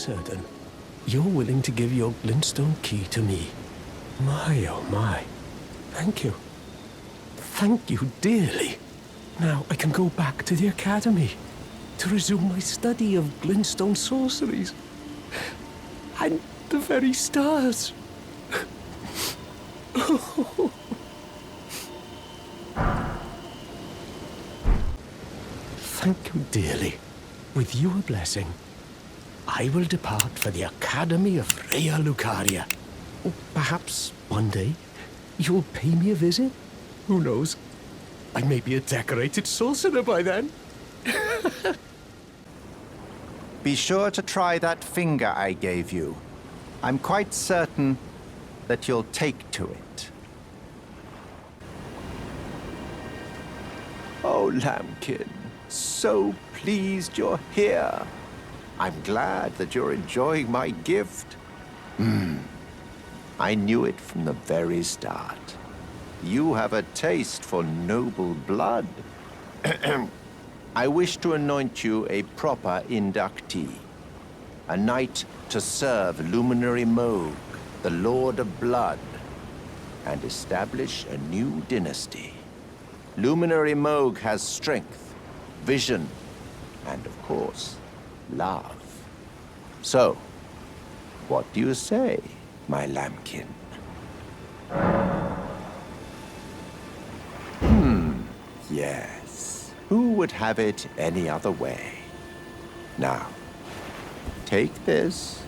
certain you're willing to give your glintstone key to me. My, oh my. Thank you. Thank you dearly. Now I can go back to the academy to resume my study of glintstone sorceries. And the very stars. Thank you dearly. With your blessing, I will depart for the Academy of Rhea Lucaria. Perhaps one day you'll pay me a visit? Who knows? I may be a decorated sorcerer by then. Be sure to try that finger I gave you. I'm quite certain that you'll take to it. Oh, Lambkin, so pleased you're here. I'm glad that you're enjoying my gift. I knew it from the very start. You have a taste for noble blood. I wish to anoint you a proper inductee. A knight to serve Luminary Moog, the Lord of Blood, and establish a new dynasty. Luminary Moog has strength, vision, and of course, love. So, what do you say, my lambkin? Yes. Who would have it any other way? Now, take this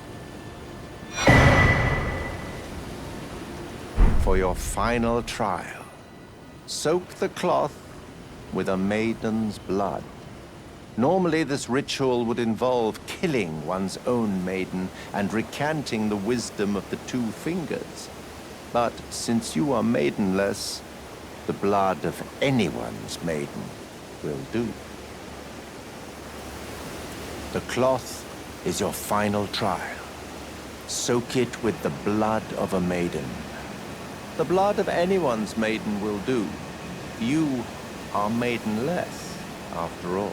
for your final trial. Soak the cloth with a maiden's blood. Normally, this ritual would involve killing one's own maiden and recanting the wisdom of the two fingers. But since you are maidenless, the blood of anyone's maiden will do. The cloth is your final trial. Soak it with the blood of a maiden. The blood of anyone's maiden will do. You are maidenless, after all.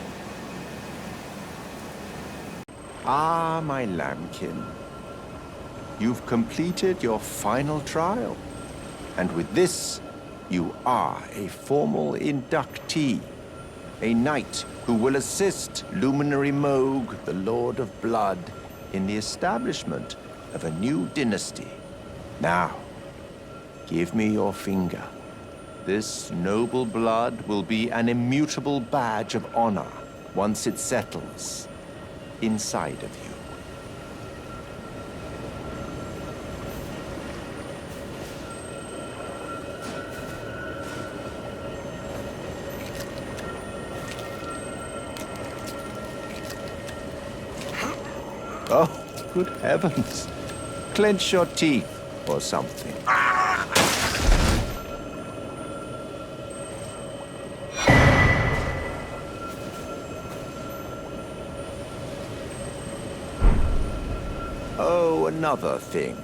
Ah, my lambkin. You've completed your final trial. And with this, you are a formal inductee. A knight who will assist Luminary Moog, the Lord of Blood, in the establishment of a new dynasty. Now, give me your finger. This noble blood will be an immutable badge of honor once it settles inside of you. Oh, good heavens. Clench your teeth or something. Oh, another thing.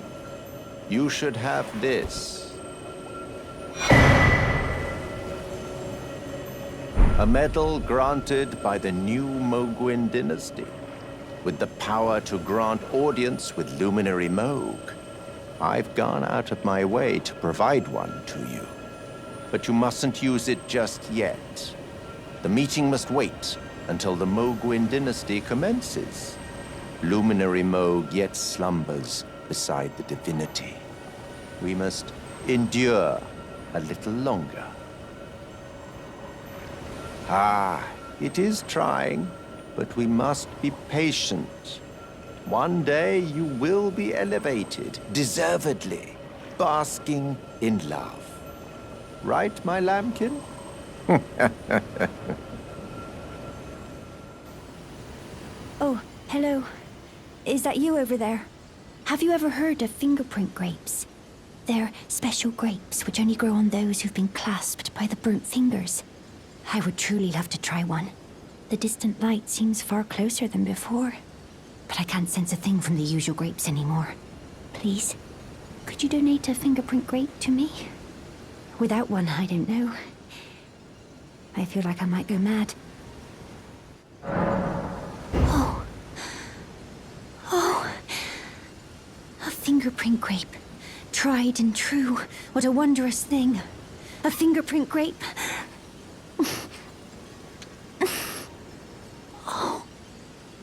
You should have this. A medal granted by the new Mogwin dynasty, with the power to grant audience with Luminary Moog. I've gone out of my way to provide one to you. But you mustn't use it just yet. The meeting must wait until the Mogwin dynasty commences. Luminary Moog yet slumbers beside the divinity. We must endure a little longer. Ah, it is trying. But we must be patient. One day you will be elevated, deservedly, basking in love. Right, my lambkin? Oh, hello. Is that you over there? Have you ever heard of fingerprint grapes? They're special grapes which only grow on those who've been clasped by the burnt fingers. I would truly love to try one. The distant light seems far closer than before, but I can't sense a thing from the usual grapes anymore. Please, could you donate a fingerprint grape to me? Without one, I don't know. I feel like I might go mad. Oh. Oh. fingerprint grape. Tried and true. What a wondrous thing. A fingerprint grape. Oh,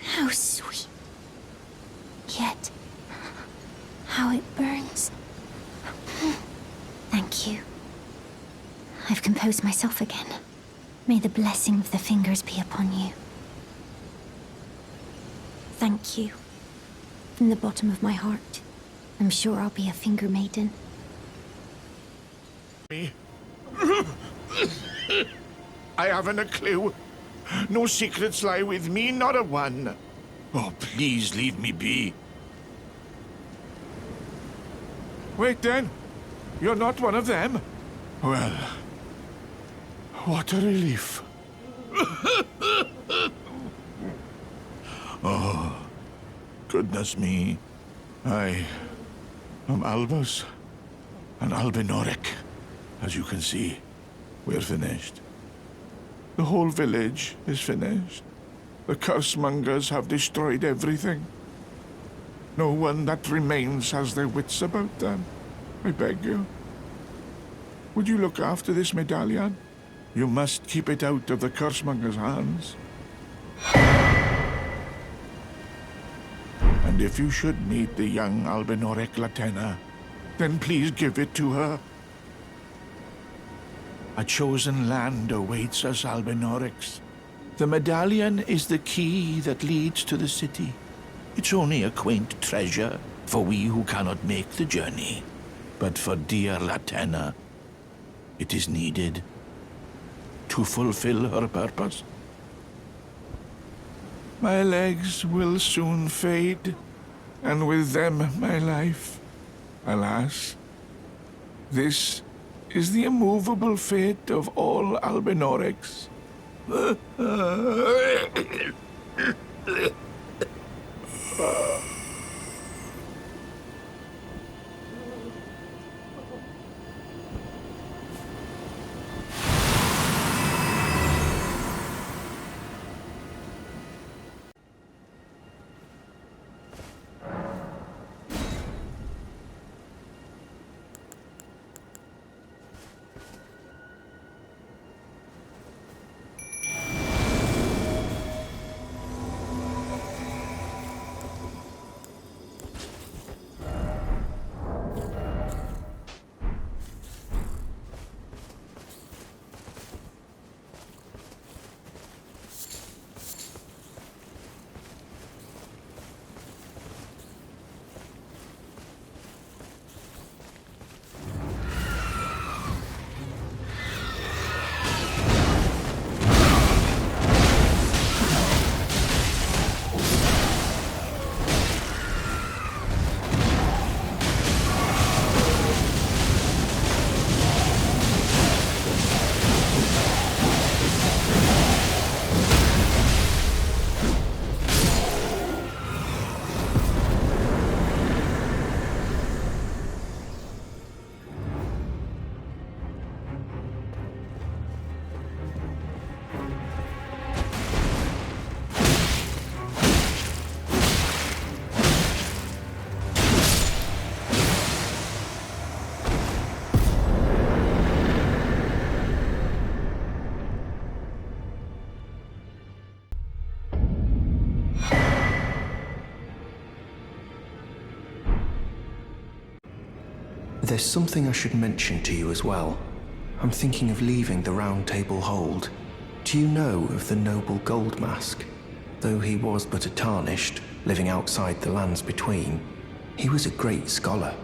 how sweet. Yet, how it burns. Thank you. I've composed myself again. May the blessing of the fingers be upon you. Thank you. From the bottom of my heart. I'm sure I'll be a finger maiden. Me? I haven't a clue. No secrets lie with me, not a one. Oh, please leave me be. Wait then. You're not one of them? Well, what a relief. Oh, goodness me. I am Albus and Albinoric. As you can see, we're finished. The whole village is finished. The cursemongers have destroyed everything. No one that remains has their wits about them. I beg you. Would you look after this medallion? You must keep it out of the cursemongers' hands. And if you should meet the young Albinoric Latena, then please give it to her. A chosen land awaits us, Albinorics. The medallion is the key that leads to the city. It's only a quaint treasure for we who cannot make the journey. But for dear Latena, it is needed to fulfill her purpose. My legs will soon fade, and with them my life. Alas, this is the immovable fate of all Albinorics. There's something I should mention to you as well. I'm thinking of leaving the Round Table Hold. Do you know of the noble Gold Mask? Though he was but a tarnished, living outside the lands between, he was a great scholar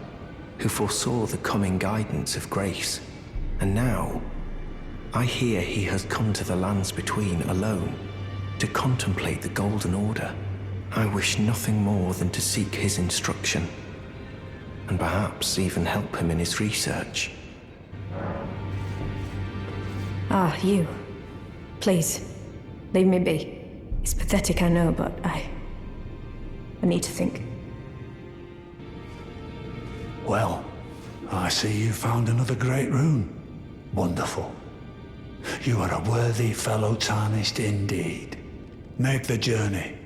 who foresaw the coming guidance of grace. And now, I hear he has come to the lands between alone to contemplate the Golden Order. I wish nothing more than to seek his instruction, and perhaps even help him in his research. Ah, you. Please, leave me be. It's pathetic, I know, but I need to think. Well, I see you found another great rune. Wonderful. You are a worthy fellow tarnished indeed. Make the journey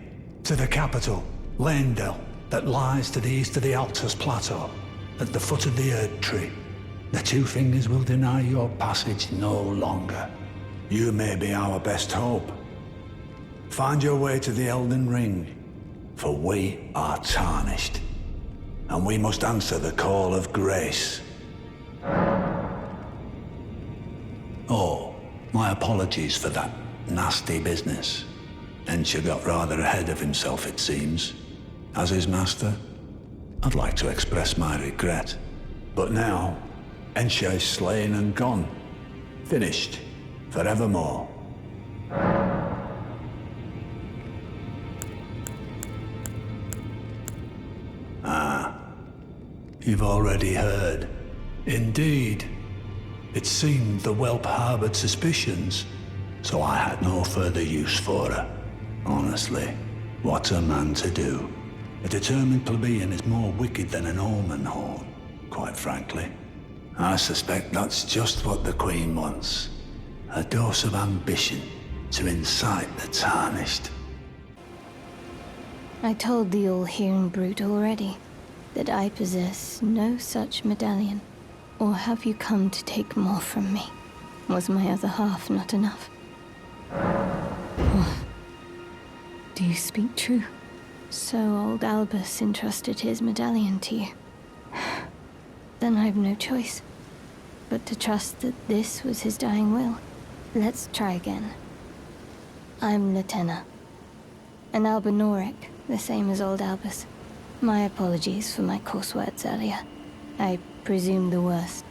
to the capital, Leyndell, that lies to the east of the Altus Plateau, at the foot of the Erd Tree. The Two Fingers will deny your passage no longer. You may be our best hope. Find your way to the Elden Ring, for we are tarnished, and we must answer the call of grace. Oh, my apologies for that nasty business. Ensha got rather ahead of himself, it seems. As his master, I'd like to express my regret. But now, Ensha is slain and gone. Finished. Forevermore. Ah. You've already heard. Indeed. It seemed the whelp harbored suspicions, so I had no further use for her. Honestly, what a man to do. A determined plebeian is more wicked than an omen horn, quite frankly. I suspect that's just what the Queen wants. A dose of ambition to incite the tarnished. I told the all-hearing brute already that I possess no such medallion. Or have you come to take more from me? Was my other half not enough? Oh. Do you speak true? So old Albus entrusted his medallion to you. Then I've no choice but to trust that this was his dying will. Let's try again. I'm Latenna, an Albinoric, the same as old Albus. My apologies for my coarse words earlier. I presume the worst.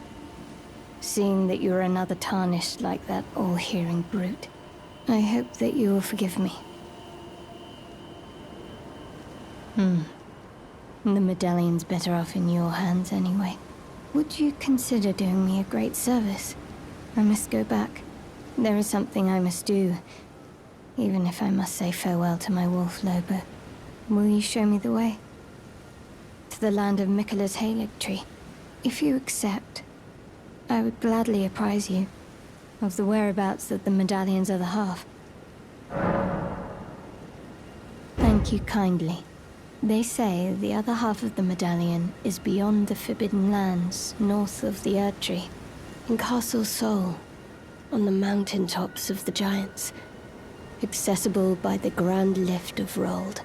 Seeing that you're another tarnished like that all-hearing brute, I hope that you will forgive me. The medallion's better off in your hands anyway. Would you consider doing me a great service? I must go back. There is something I must do, even if I must say farewell to my wolf Lobo. Will you show me the way? To the land of Miquella's Halig Tree. If you accept, I would gladly apprise you of the whereabouts of the medallion's other half. Thank you kindly. They say the other half of the medallion is beyond the Forbidden Lands, north of the Erd Tree, in Castle Sol, on the mountaintops of the Giants, accessible by the Grand Lift of Rold.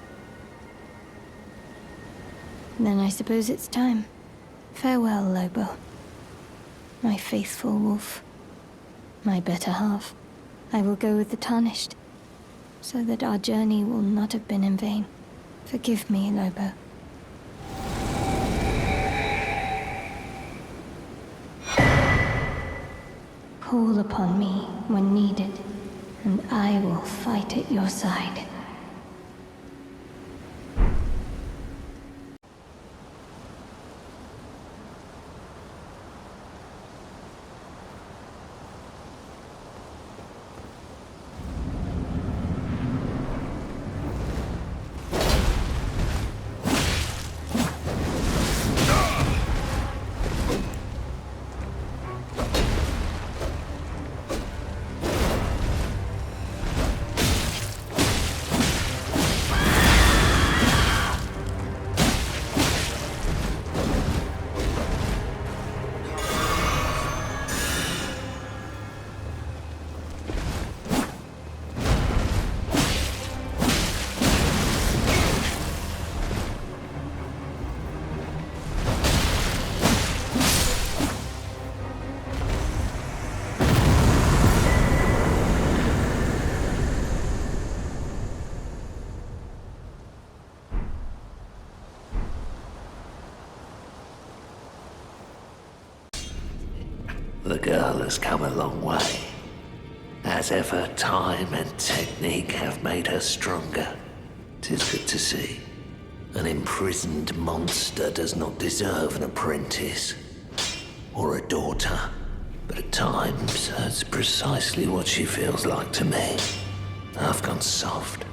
Then I suppose it's time. Farewell, Lobo. My faithful wolf. My better half. I will go with the Tarnished, so that our journey will not have been in vain. Forgive me, Lobo. Call upon me when needed, and I will fight at your side. The girl has come a long way. As ever, time and technique have made her stronger. 'Tis good to see. An imprisoned monster does not deserve an apprentice. Or a daughter. But at times, that's precisely what she feels like to me. I've gone soft.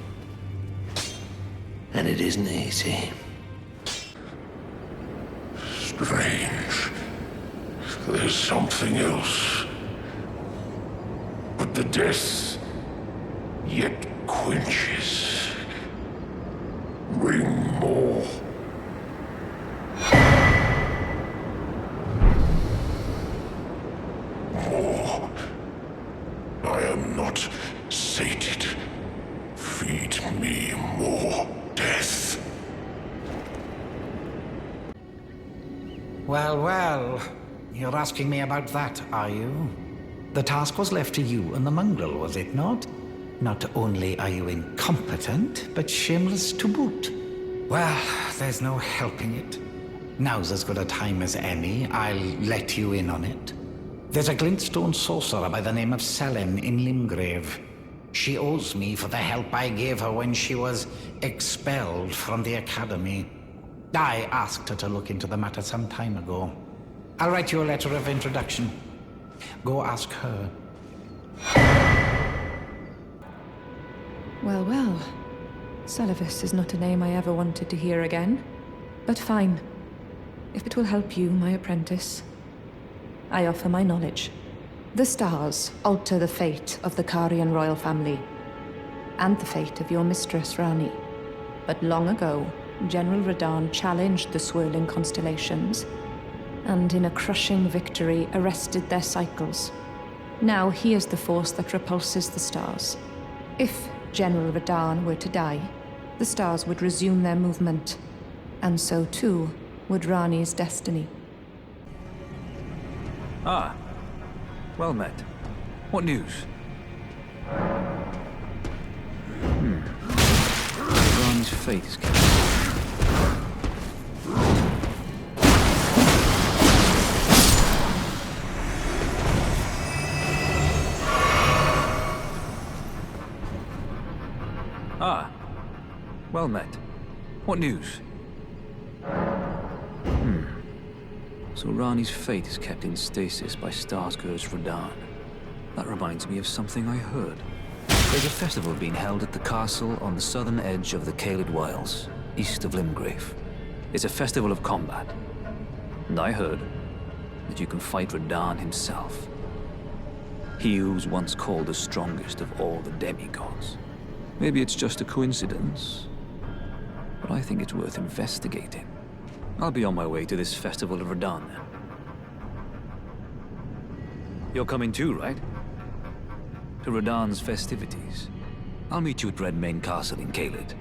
And it isn't easy. Strange. There's something else. But the death yet quenches. Bring more. Well, well. You're asking me about that, are you? The task was left to you and the mongrel, was it not? Not only are you incompetent, but shameless to boot. Well, there's no helping it. Now's as good a time as any. I'll let you in on it. There's a glintstone sorcerer by the name of Selene in Limgrave. She owes me for the help I gave her when she was expelled from the academy. I asked her to look into the matter some time ago. I'll write you a letter of introduction. Go ask her. Well, well. Celavis is not a name I ever wanted to hear again. But fine. If it will help you, my apprentice, I offer my knowledge. The stars alter the fate of the Karian royal family, and the fate of your mistress, Rani. But long ago, General Radahn challenged the swirling constellations, and in a crushing victory arrested their cycles. Now he is the force that repulses the stars. If General Radahn were to die, the stars would resume their movement, and so too would Rani's destiny. Ah, well met. What news? Rani's fate is kept. Ah, well met. What news? So Rani's fate is kept in stasis by Starscourge Radahn. That reminds me of something I heard. There's a festival being held at the castle on the southern edge of the Caelid Wilds, east of Limgrave. It's a festival of combat. And I heard that you can fight Radahn himself. He who was once called the strongest of all the demigods. Maybe it's just a coincidence, but I think it's worth investigating. I'll be on my way to this festival of Radahn then. You're coming too, right? To Radahn's festivities. I'll meet you at Redmane Castle in Caelid.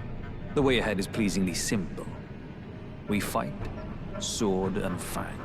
The way ahead is pleasingly simple. We fight, sword and fang.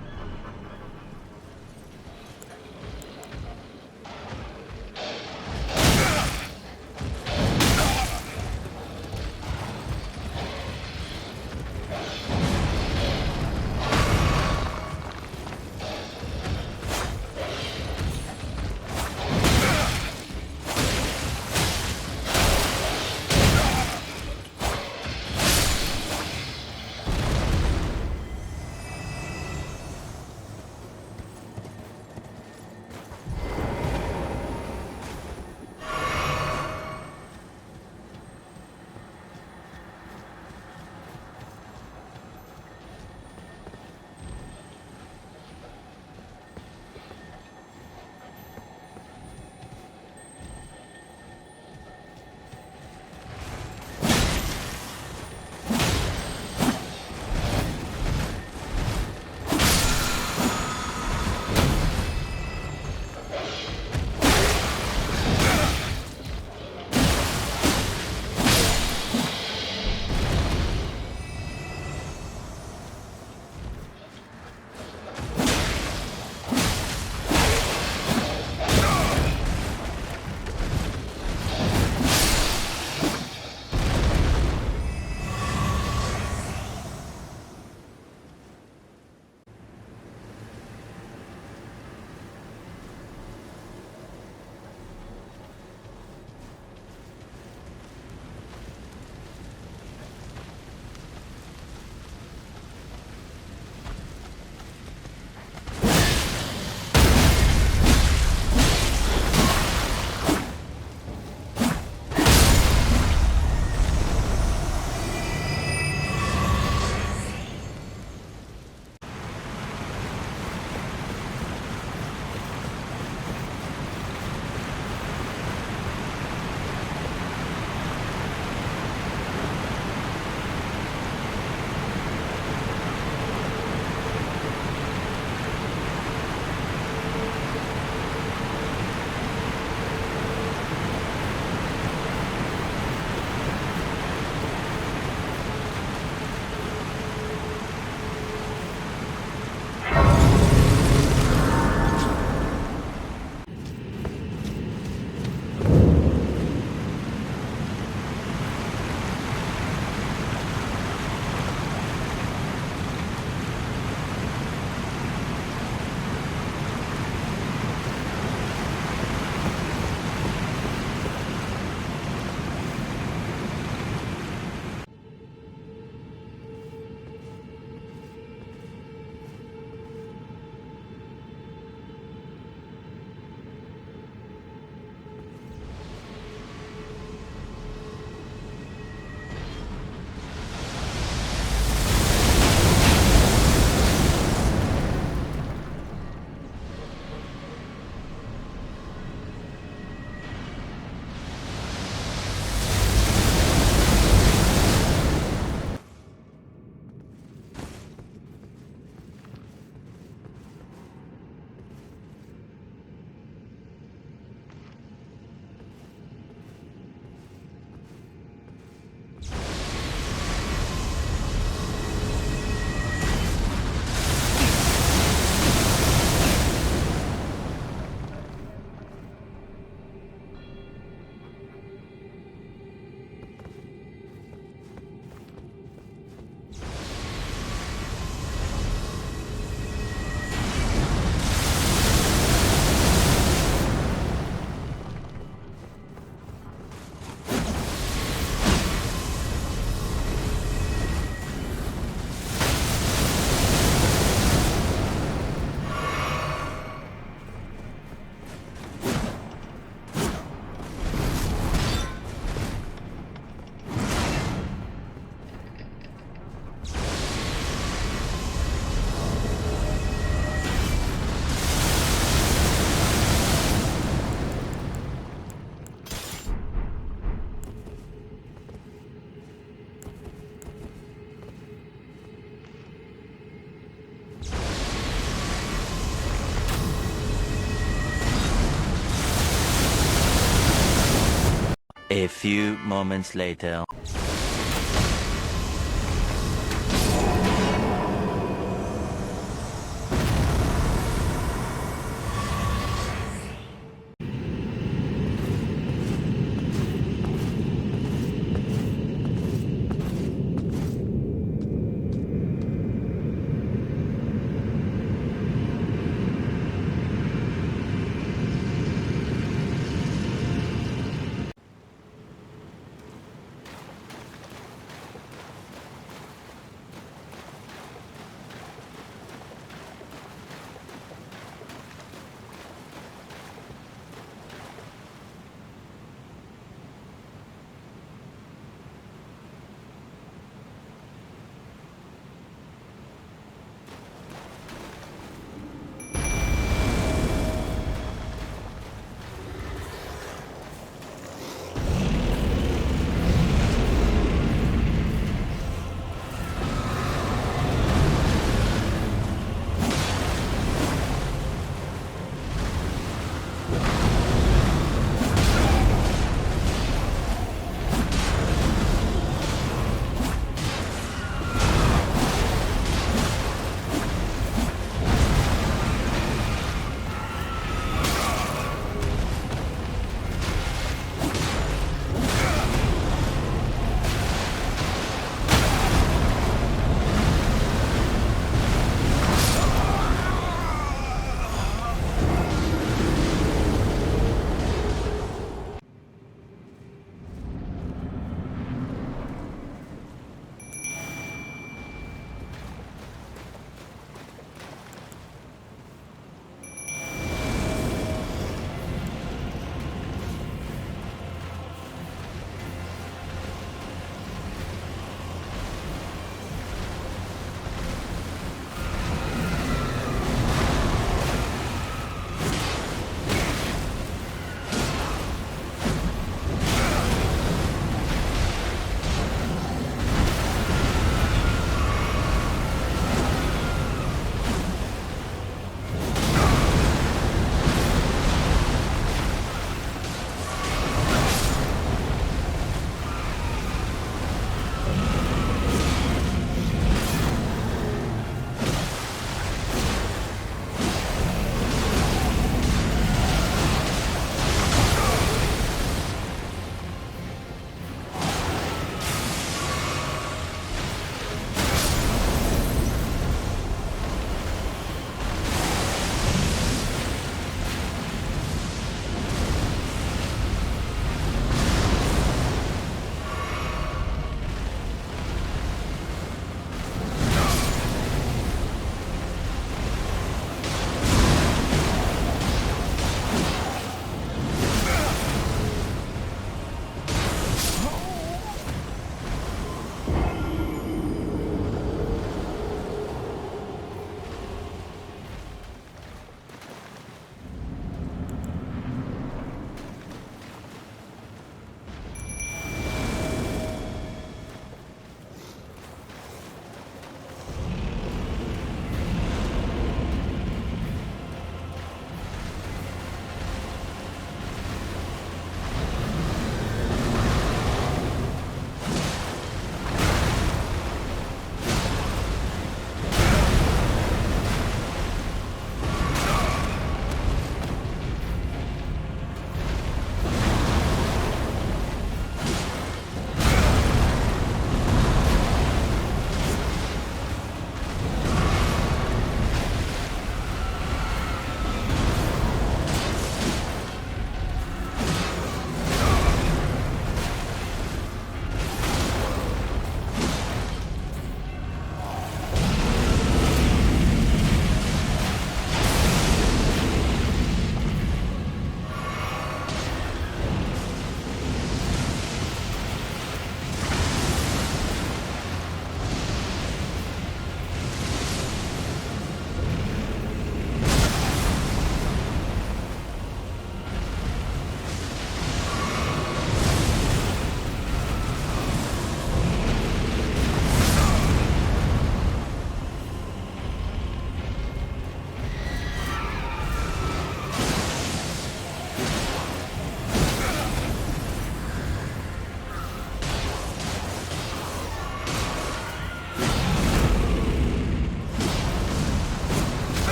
A few moments later.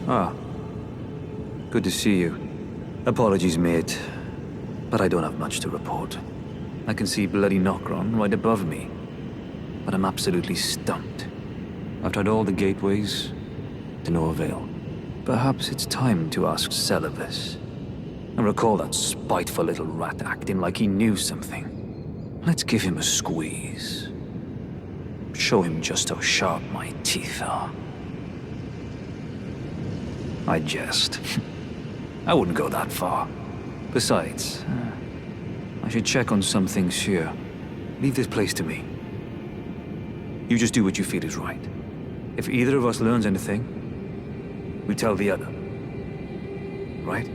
Ah. Good to see you. Apologies, mate. But I don't have much to report. I can see bloody Nokron right above me. But I'm absolutely stumped. I've tried all the gateways, to no avail. Perhaps it's time to ask Celovus. I recall that spiteful little rat acting like he knew something. Let's give him a squeeze. Show him just how sharp my teeth are. I jest. I wouldn't go that far. Besides, I should check on some things here. Leave this place to me. You just do what you feel is right. If either of us learns anything, we tell the other. Right?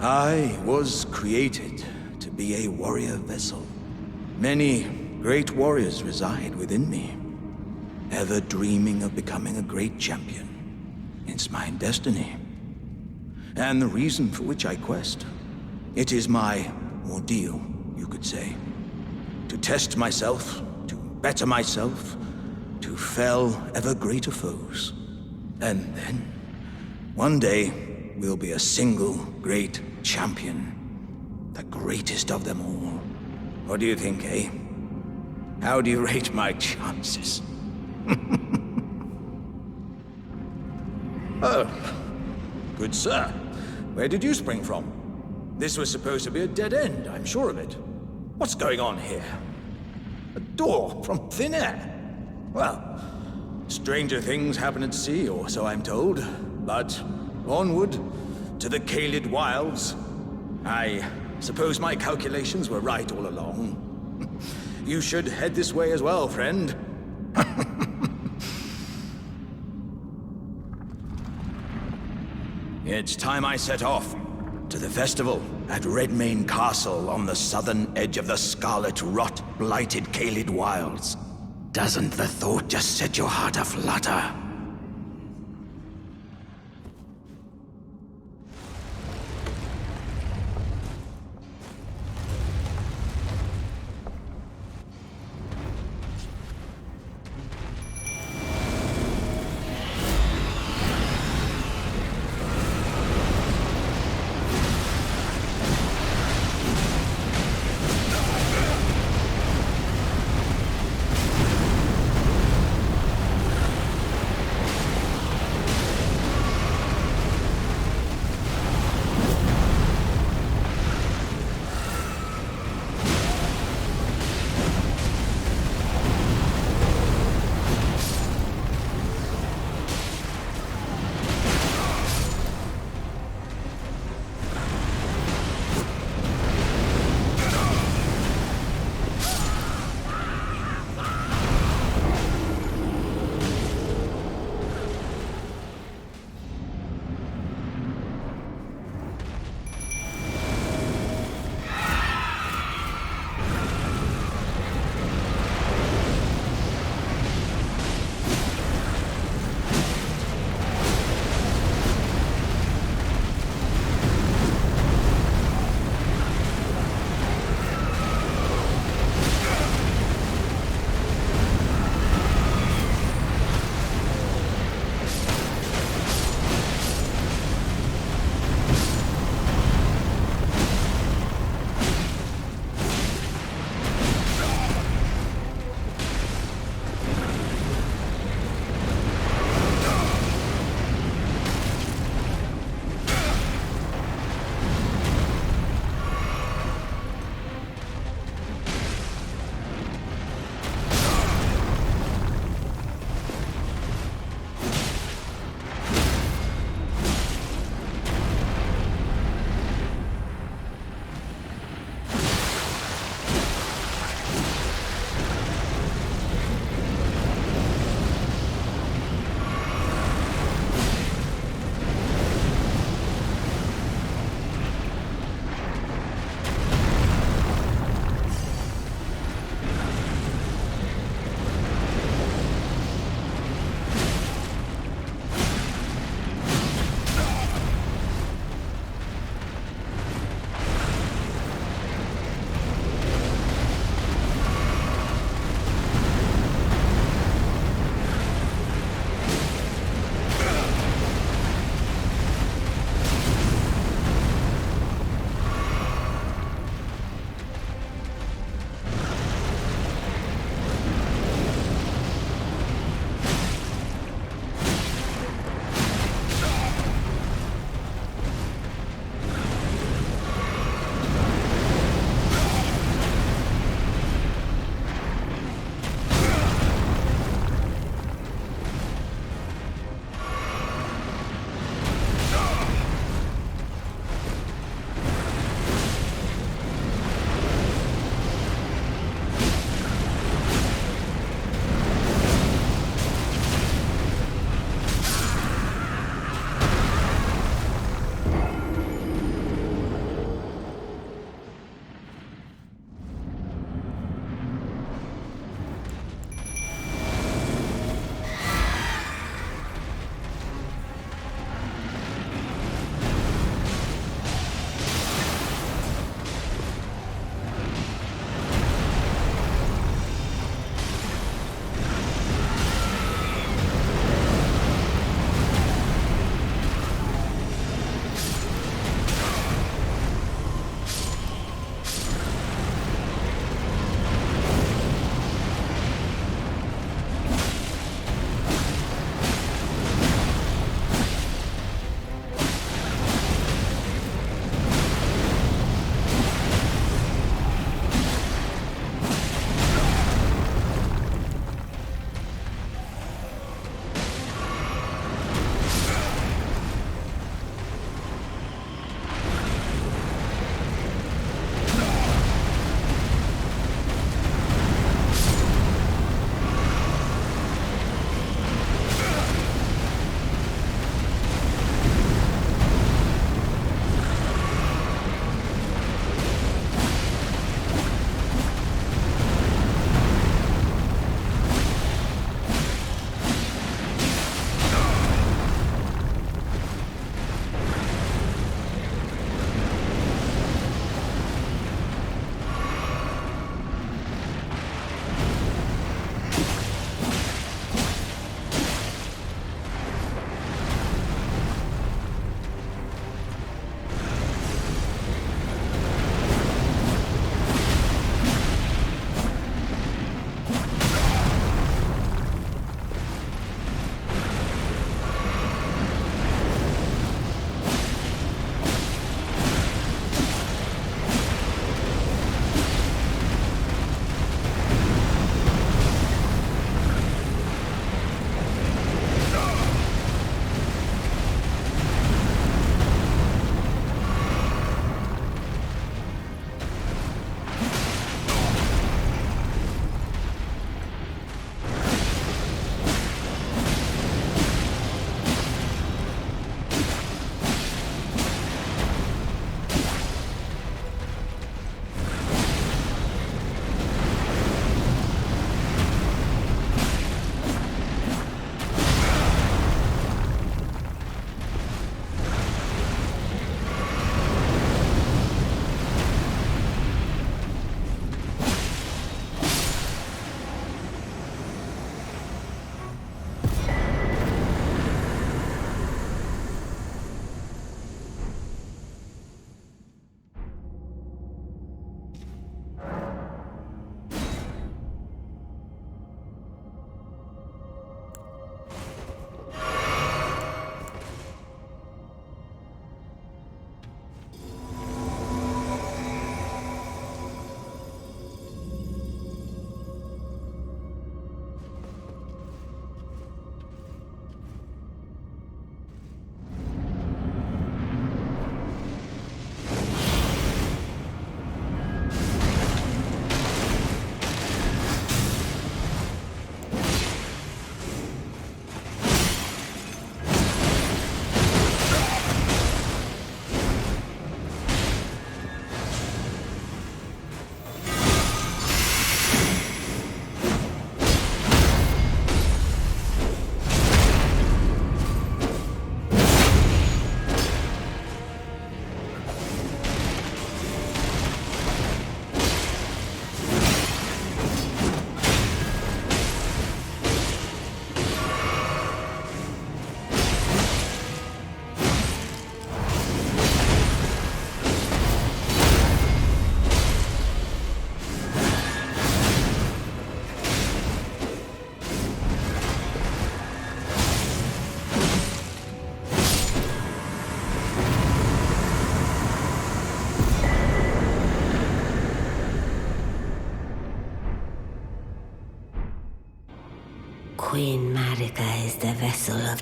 I was created to be a warrior vessel. Many great warriors reside within me, ever dreaming of becoming a great champion. It's my destiny, and the reason for which I quest. It is my ordeal, you could say. To test myself, to better myself, to fell ever greater foes. And then, one day, we'll be a single great champion. The greatest of them all. What do you think, eh? How do you rate my chances? Oh, good sir. Where did you spring from? This was supposed to be a dead end, I'm sure of it. What's going on here? A door from thin air? Well, stranger things happen at sea, or so I'm told. But onward to the Kaled Wilds. I suppose my calculations were right all along. You should head this way as well, friend. It's time I set off to the festival at Redmane Castle on the southern edge of the scarlet rot-blighted Kaled Wilds. Doesn't the thought just set your heart aflutter?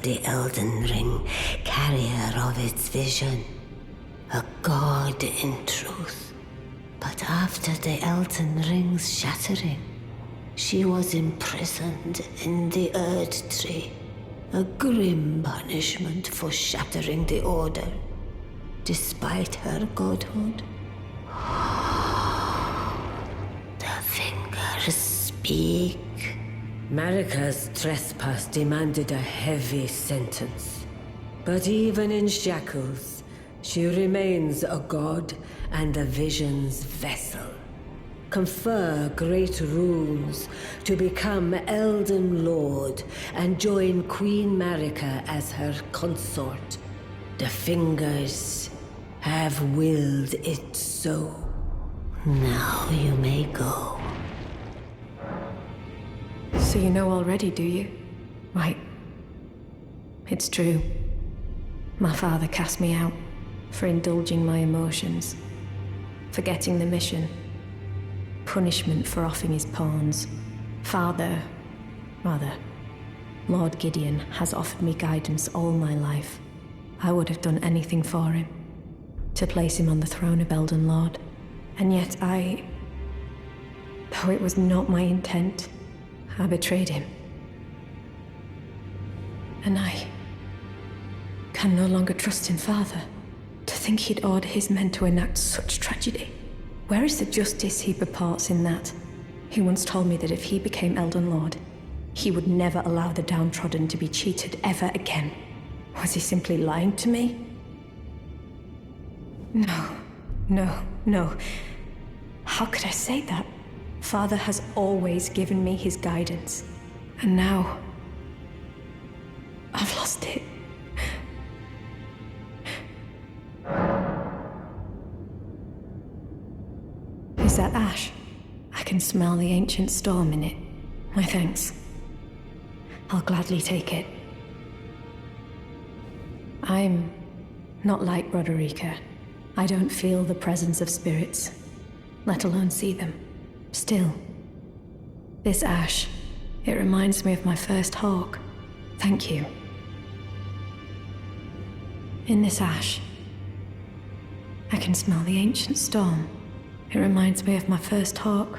of the Elden Ring, carrier of its vision. A god in truth. But after the Elden Ring's shattering, she was imprisoned in the Erd Tree. A grim punishment for shattering the Order, despite her godhood. The fingers speak. Marika's trespass demanded a heavy sentence. But even in shackles, she remains a god and the vision's vessel. Confer great runes to become Elden Lord and join Queen Marika as her consort. The fingers have willed it so. Now you may go. So you know already, do you? Right. It's true. My father cast me out for indulging my emotions, forgetting the mission. Punishment for offing his pawns. Lord Gideon has offered me guidance all my life. I would have done anything for him, to place him on the throne of Elden Lord. And yet though it was not my intent, I betrayed him. And I can no longer trust in Father. To think he'd order his men to enact such tragedy. Where is the justice he purports in that? He once told me that if he became Elden Lord, he would never allow the downtrodden to be cheated ever again. Was he simply lying to me? No. How could I say that? Father has always given me his guidance. And now, I've lost it. Is that ash? I can smell the ancient storm in it. My thanks. I'll gladly take it. I'm not like Roderica. I don't feel the presence of spirits, let alone see them. Still, this ash, it reminds me of my first hawk. Thank you. In this ash, I can smell the ancient storm. It reminds me of my first hawk.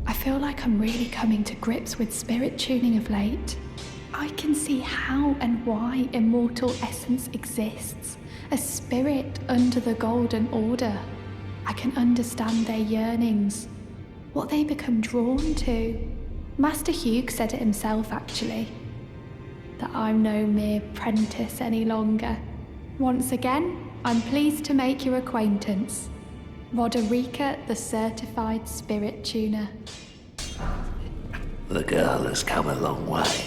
I feel like I'm really coming to grips with spirit tuning of late. I can see how and why immortal essence exists. A spirit under the Golden Order. I can understand their yearnings, what they become drawn to. Master Hugh said it himself, actually, that I'm no mere apprentice any longer. Once again, I'm pleased to make your acquaintance. Roderica, the certified spirit tuner. The girl has come a long way.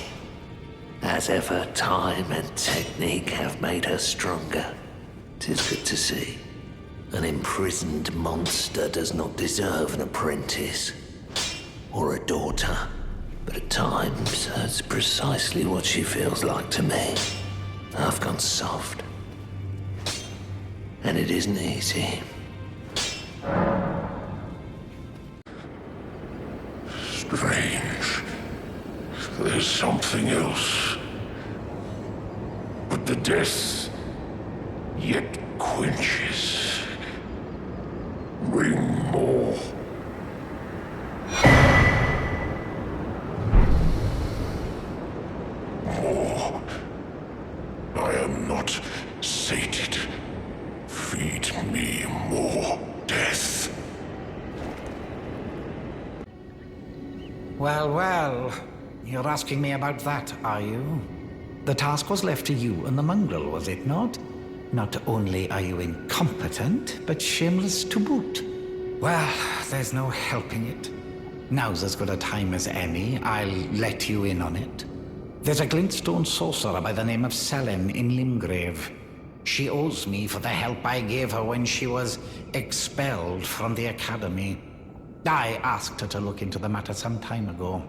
As ever, time and technique have made her stronger. 'Tis good to see. An imprisoned monster does not deserve an apprentice. Or a daughter. But at times, that's precisely what she feels like to me. I've gone soft. And it isn't easy. Strange. There's something else. But the death yet quenches. Bring more. More. I am not sated. Feed me more death. Well. You're asking me about that, are you? The task was left to you and the mongrel, was it not? Not only are you incompetent, but shameless to boot. Well, there's no helping it. Now's as good a time as any. I'll let you in on it. There's a glintstone sorcerer by the name of Selene in Limgrave. She owes me for the help I gave her when she was expelled from the academy. I asked her to look into the matter some time ago.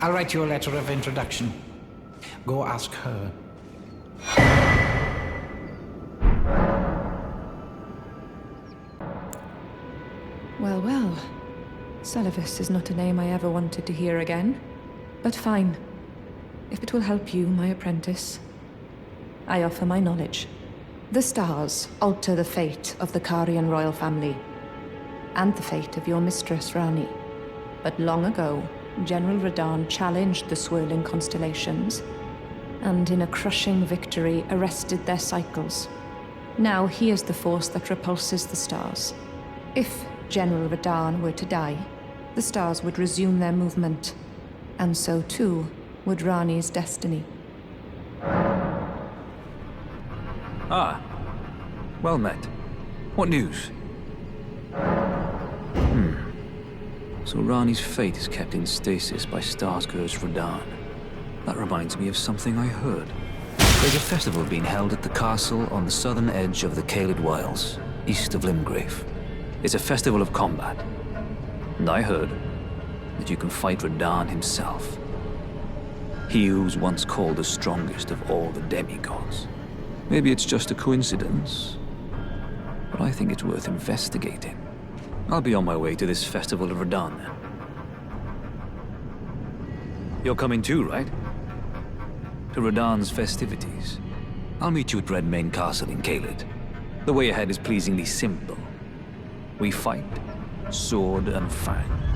I'll write you a letter of introduction. Go ask her. Well. Celivus is not a name I ever wanted to hear again. But fine. if it will help you, my apprentice, I offer my knowledge. The stars alter the fate of the Karian royal family, and the fate of your mistress, Rani. But long ago, General Radahn challenged the swirling constellations, and in a crushing victory arrested their cycles. Now he is the force that repulses the stars. If General Radahn were to die, the stars would resume their movement, and so too would Rani's destiny. Ah, well met. What news? So Rani's fate is kept in stasis by Starscourge Radahn. That reminds me of something I heard. There's a festival being held at the castle on the southern edge of the Caelid Wilds, east of Limgrave. It's a festival of combat. And I heard that you can fight Radahn himself. He who's once called the strongest of all the demigods. Maybe it's just a coincidence, but I think it's worth investigating. I'll be on my way to this festival of Radahn then. You're coming too, right? To Radahn's festivities. I'll meet you at Redmane Castle in Caelid. The way ahead is pleasingly simple. We fight, sword and fang.